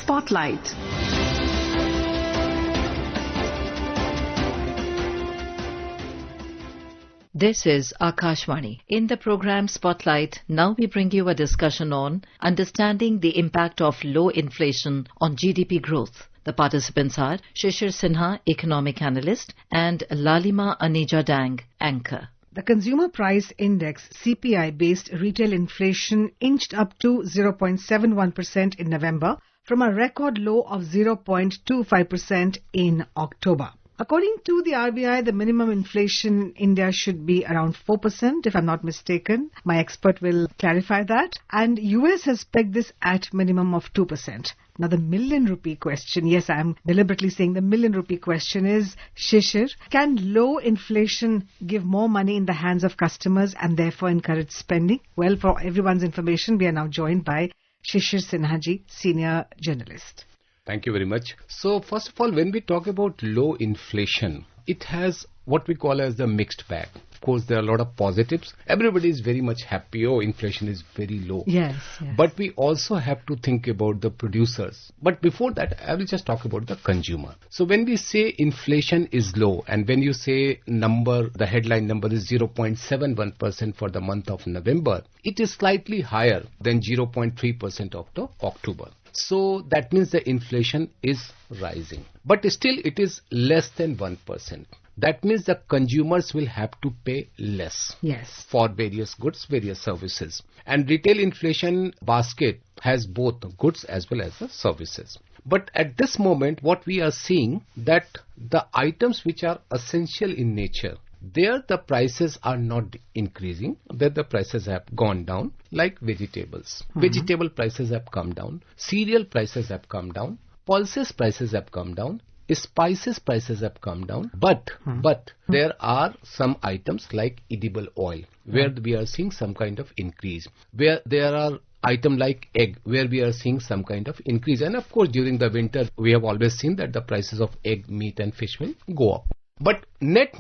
Spotlight. This is Akashvani. In the program Spotlight, now we bring you a discussion on understanding the impact of low inflation on GDP growth. The participants are Shishir Sinha, Economic Analyst, and Lalima Aneja, Anchor. The Consumer Price Index, CPI-based retail inflation inched up to 0.71% in November from a record low of 0.25% in October. According to the RBI, the minimum inflation in India should be around 4%, if I'm not mistaken. My expert will clarify that. And US has pegged this at minimum of 2%. Now, the million rupee question, yes, I'm deliberately saying the million rupee question is, Shishir, can low inflation give more money in the hands of customers and therefore encourage spending? Well, for everyone's information, we are now joined by Shishir Sinha ji, senior journalist. Thank you very much. So first of all, when we talk about low inflation, it has what we call as the mixed bag. Of course, there are a lot of positives. Everybody is very much happy. Oh, inflation is very low. Yes. But we also have to think about the producers. But before that, I will just talk about the consumer. So when we say inflation is low, and when you say number, the headline number is 0.71% for the month of November, it is slightly higher than 0.3% of the October. So that means the inflation is rising. But still it is less than 1%. That means the consumers will have to pay less for various goods, various services. And retail inflation basket has both goods as well as the services. But at this moment, what we are seeing that the items which are essential in nature, there the prices are not increasing, there the prices have gone down, like vegetables. Vegetable prices have come down, cereal prices have come down, pulses prices have come down, spices prices have come down, but there are some items like edible oil where we are seeing some kind of increase, where there are item like egg where we are seeing some kind of increase. And of course during the winter we have always seen that the prices of egg, meat and fish will go up. But net,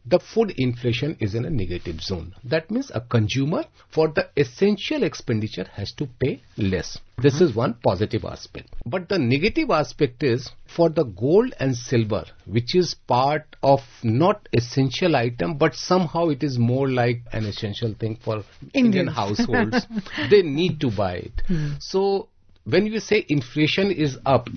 the food inflation is in a negative zone. That means a consumer for the essential expenditure has to pay less. This is one positive aspect. But the negative aspect is for the gold and silver, which is part of not essential item, but somehow it is more like an essential thing for Indian households. They need to buy it. So when you say inflation is up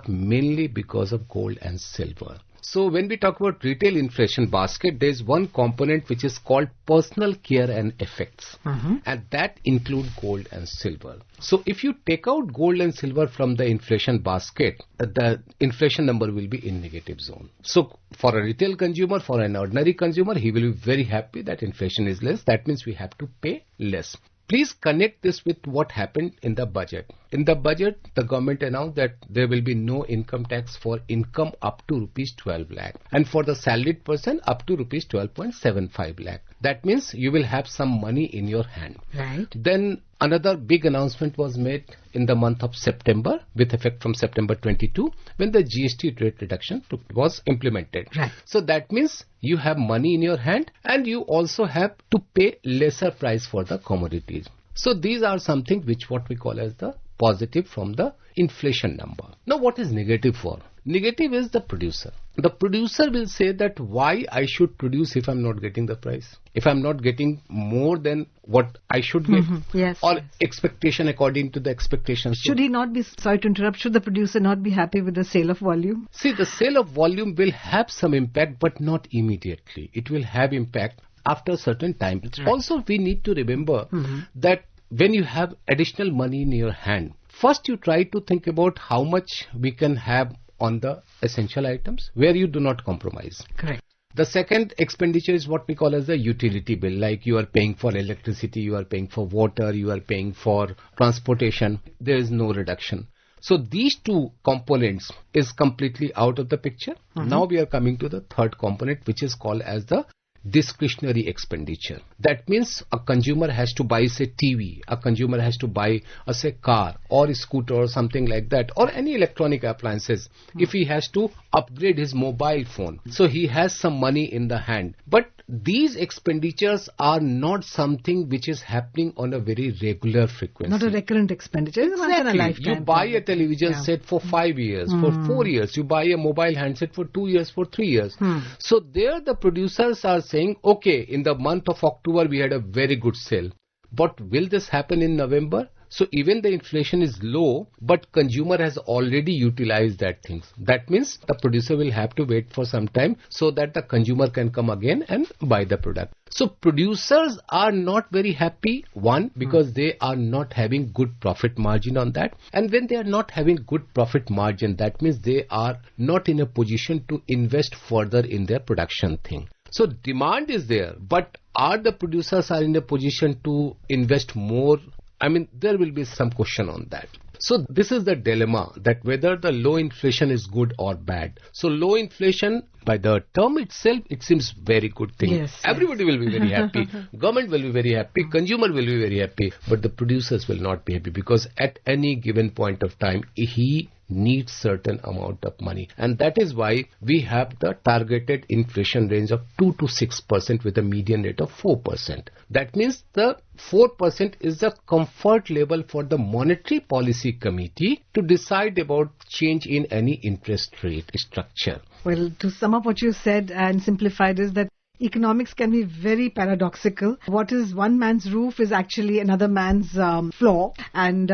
mainly because of gold and silver. So when we talk about retail inflation basket, there is one component which is called personal care and effects. And that include gold and silver. So if you take out gold and silver from the inflation basket, the inflation number will be in negative zone. So for a retail consumer, for an ordinary consumer, he will be very happy that inflation is less. That means we have to pay less. Please connect this with what happened in the budget. In the budget, the government announced that there will be no income tax for income up to rupees 12 lakh. And for the salaried person, up to rupees 12.75 lakh. That means you will have some money in your hand. Right. Then another big announcement was made in the month of September, with effect from September 22, when the GST rate reduction was implemented. Right. So that means you have money in your hand and you also have to pay lesser price for the commodities. So these are something which what we call as the positive from the inflation number. Now what is negative for? Negative is the producer. The producer will say that why I should produce if I'm not getting the price, if I'm not getting more than what I should get, expectation according to the expectations. Should he not be, sorry to interrupt, should the producer not be happy with the sale of volume? See, the sale of volume will have some impact, but not immediately. It will have impact after a certain time. Right. Also, we need to remember that when you have additional money in your hand, first you try to think about how much we can have on the essential items where you do not compromise. Correct. The second expenditure is what we call as the utility bill, like you are paying for electricity, you are paying for water, you are paying for transportation. There is no reduction. So these two components is completely out of the picture. Now we are coming to the third component, which is called as the discretionary expenditure. That means a consumer has to buy, say, TV, a consumer has to buy, say, car or a scooter or something like that, or any electronic appliances. If he has to upgrade his mobile phone, so he has some money in the hand. But these expenditures are not something which is happening on a very regular frequency. Not a recurrent expenditure. It's once in a Exactly. lifetime. You buy a television set for 5 years, for 4 years. You buy a mobile handset for 2 years, for 3 years. So there the producers are saying, okay, in the month of October we had a very good sale. But will this happen in November? So even the inflation is low, but consumer has already utilized that things. That means the producer will have to wait for some time so that the consumer can come again and buy the product. So producers are not very happy, one, because they are not having good profit margin on that. And when they are not having good profit margin, that means they are not in a position to invest further in their production thing. So demand is there, but are the producers are in a position to invest more? I mean, there will be some question on that. So this is the dilemma, that whether the low inflation is good or bad. So low inflation, by the term itself, it seems very good thing. Yes, Everybody will be very happy. Government will be very happy. Consumer will be very happy. But the producers will not be happy, because at any given point of time, he needs certain amount of money. And that is why we have the targeted inflation range of 2 to 6% with a median rate of 4%. That means the 4% is the comfort level for the Monetary Policy Committee to decide about change in any interest rate structure. Well, to sum up what you said and simplify it, is that economics can be very paradoxical. What is one man's roof is actually another man's floor, and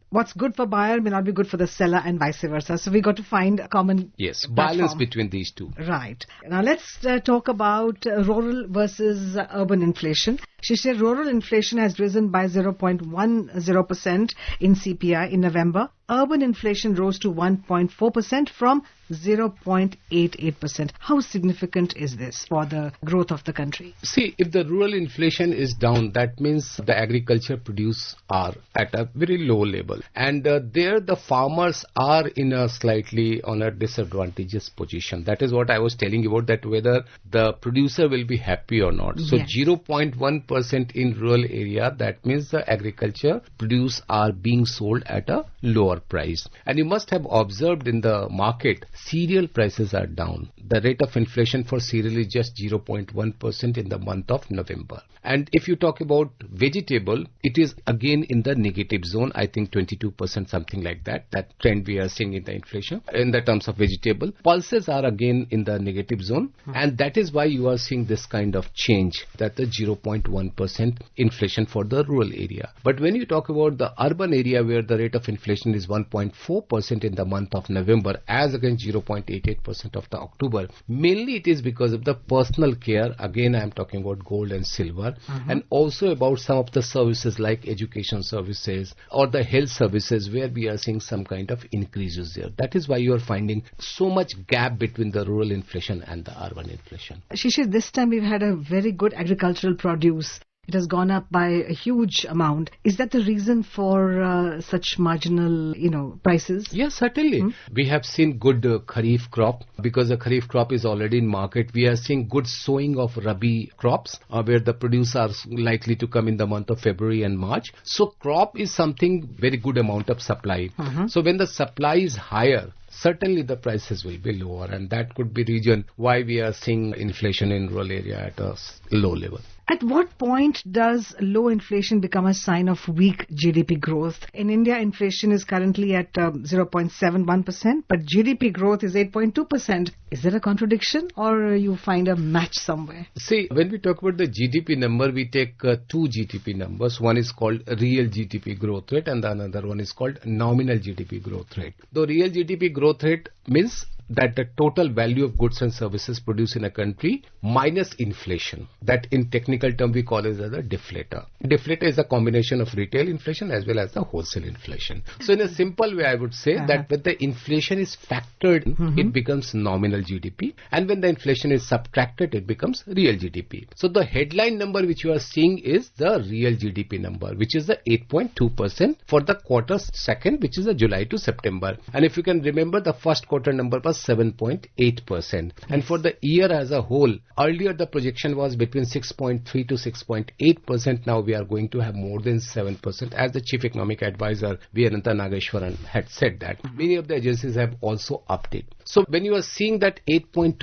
what's good for buyer may not be good for the seller, and vice versa. So we got to find a common balance platform between these two. Right. Now let's talk about rural versus urban inflation. Shishir, rural inflation has risen by 0.10% in CPI in November. Urban inflation rose to 1.4% from 0.88%. How significant is this for the growth of the country? See, if the rural inflation is down, that means the agriculture produce are at a very low level. And there the farmers are in a slightly on a disadvantageous position. That is what I was telling you about, that whether the producer will be happy or not. So 0.1% in rural area, that means the agriculture produce are being sold at a lower price. And you must have observed in the market, cereal prices are down. The rate of inflation for cereal is just 0.1% in the month of November. And if you talk about vegetable, it is again in the negative zone, I think 22%, something like that. That trend we are seeing in the inflation. In the terms of vegetable, pulses are again in the negative zone. And that is why you are seeing this kind of change, that the 0.1% inflation for the rural area. But when you talk about the urban area, where the rate of inflation is 1.4% in the month of November, as against 0.88% of the October, mainly it is because of the personal care. Again, I am talking about gold and silver, and also about some of the services like education services or the health services, where we are seeing some kind of increases there. That is why you are finding so much gap between the rural inflation and the urban inflation. Shishir, this time we've had a very good agricultural produce. It has gone up by a huge amount. Is that the reason for such marginal, prices? Yes, certainly. We have seen good Kharif crop, because the Kharif crop is already in market. We are seeing good sowing of Rabi crops, where the produce are likely to come in the month of February and March. So crop is something very good amount of supply. So when the supply is higher, certainly the prices will be lower, and that could be reason why we are seeing inflation in rural area at a low level. At what point does low inflation become a sign of weak GDP growth? In India, inflation is currently at 0.71%, but GDP growth is 8.2%. Is there a contradiction, or you find a match somewhere? See, when we talk about the GDP number, we take two GDP numbers. One is called real GDP growth rate, and the another one is called nominal GDP growth rate. The real GDP growth rate means that the total value of goods and services produced in a country minus inflation. That in technical term we call it as a deflator. Deflator is a combination of retail inflation as well as the wholesale inflation. So in a simple way I would say that when the inflation is factored, it becomes nominal GDP, and when the inflation is subtracted, it becomes real GDP. So the headline number which you are seeing is the real GDP number, which is the 8.2% for the quarter second, which is the July to September. And if you can remember, the first quarter quarter number was 7.8%. And for the year as a whole, earlier the projection was between 6.3 to 6.8%. Now we are going to have more than 7%. As the Chief Economic Advisor, Veeranta Nageshwaran, had said that. Many of the agencies have also upped it. So when you are seeing that 8.2%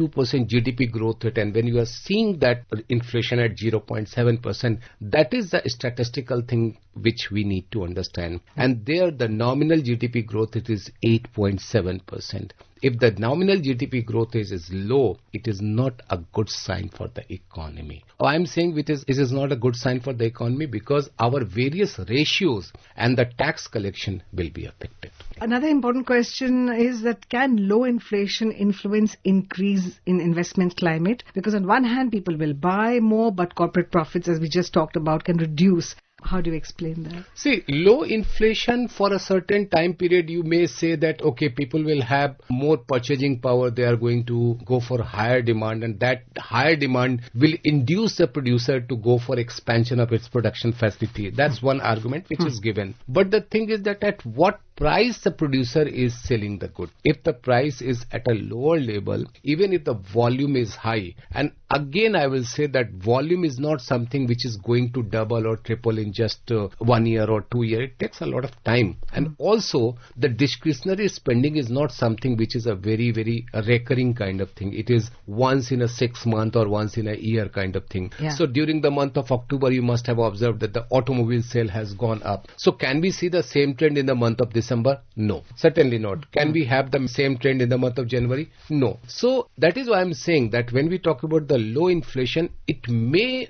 GDP growth rate and when you are seeing that inflation at 0.7%, that is the statistical thing which we need to understand. And there the nominal GDP growth rate is 8.7%. If the nominal GDP growth is low, it is not a good sign for the economy. I am saying it is not a good sign for the economy because our various ratios and the tax collection will be affected. Another important question is that can low inflation influence increase in investment climate? Because on one hand, people will buy more, but corporate profits, as we just talked about, can reduce. How do you explain that? See, low inflation for a certain time period, you may say that, okay, people will have more purchasing power. They are going to go for higher demand, and that higher demand will induce the producer to go for expansion of its production facility. That's one argument which is given. But the thing is that at what price the producer is selling the good. If the price is at a lower level, even if the volume is high, and again I will say that volume is not something which is going to double or triple in just 1 year or 2 years. It takes a lot of time. And also the discretionary spending is not something which is a very, very recurring kind of thing. It is once in a 6 month or once in a year kind of thing. Yeah. So during the month of October, you must have observed that the automobile sale has gone up. So can we see the same trend in the month of December? No, certainly not. Can we have the same trend in the month of January? No. So that is why I'm saying that when we talk about the low inflation, it may,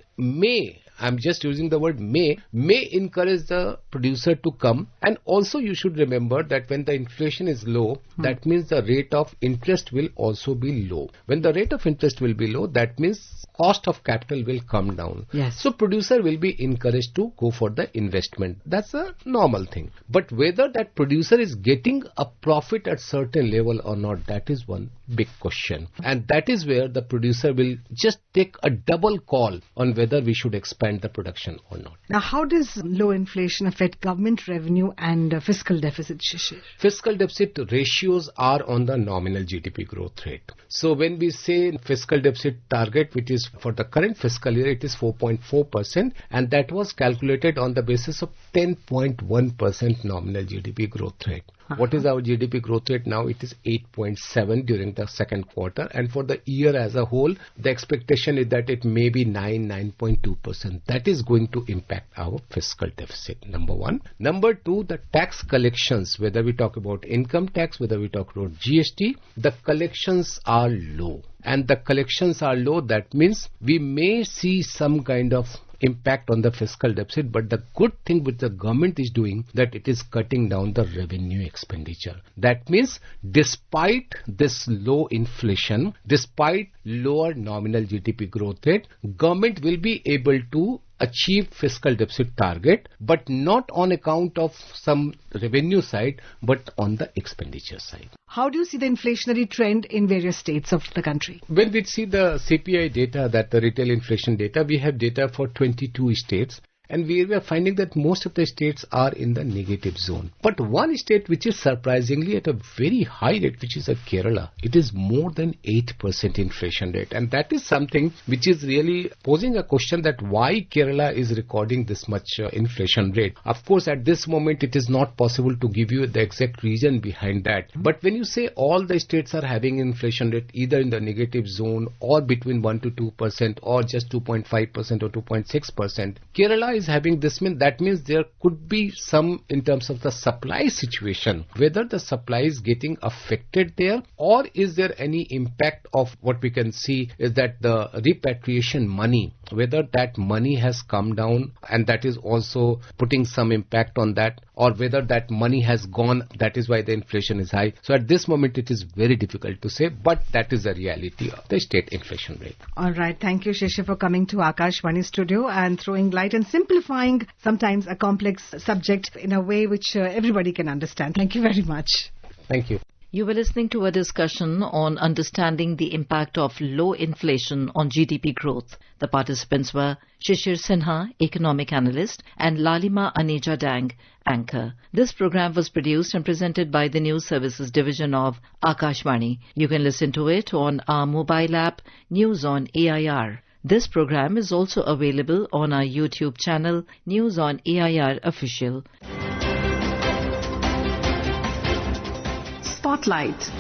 I'm just using the word may encourage the producer to come. And also you should remember that when the inflation is low, that means the rate of interest will also be low. When the rate of interest will be low, that means cost of capital will come down. Yes. So producer will be encouraged to go for the investment. That's a normal thing. But whether that producer is getting a profit at certain level or not, that is one big question. And that is where the producer will just take a double call on whether we should expand the production or not. Now, how does low inflation affect government revenue and fiscal deficit, Shishir? Fiscal deficit ratios are on the nominal GDP growth rate. So when we say fiscal deficit target, which is for the current fiscal year, it is 4.4%, and that was calculated on the basis of 10.1% nominal GDP growth rate. What is our GDP growth rate now? It is 8.7 during the second quarter, and for the year as a whole, the expectation is that it may be 9.2%. That is going to impact our fiscal deficit, number one. Number two, the tax collections, whether we talk about income tax, whether we talk about GST, the collections are low. And the collections are low, that means we may see some kind of impact on the fiscal deficit, but the good thing which the government is doing, that it is cutting down the revenue expenditure. That means despite this low inflation, despite lower nominal GDP growth rate, government will be able to achieve fiscal deficit target, but not on account of some revenue side, but on the expenditure side. How do you see the inflationary trend in various states of the country? When we see the CPI data, that the retail inflation data, we have data for 22 states. And we are finding that most of the states are in the negative zone. But one state which is surprisingly at a very high rate, which is Kerala, it is more than 8% inflation rate. And that is something which is really posing a question that why Kerala is recording this much inflation rate. Of course, at this moment, it is not possible to give you the exact reason behind that. But when you say all the states are having inflation rate either in the negative zone or between 1 to 2% or just 2.5% or 2.6%, Kerala is having this, that means there could be some in terms of the supply situation, whether the supply is getting affected there, or is there any impact of what we can see is that the repatriation money, whether that money has come down and that is also putting some impact on that, or whether that money has gone, that is why the inflation is high. So at this moment it is very difficult to say, but that is the reality of the state inflation rate. All right. Thank you, Shishir, for coming to Akashvani studio and throwing light and simplifying sometimes a complex subject in a way which everybody can understand. Thank you very much. Thank you. You were listening to a discussion on understanding the impact of low inflation on GDP growth. The participants were Shishir Sinha, Economic Analyst, and Lalima Aneja Dang, Anchor. This program was produced and presented by the News Services Division of Akashvani. You can listen to it on our mobile app, News on AIR. This program is also available on our YouTube channel, News on AIR Official. Spotlight.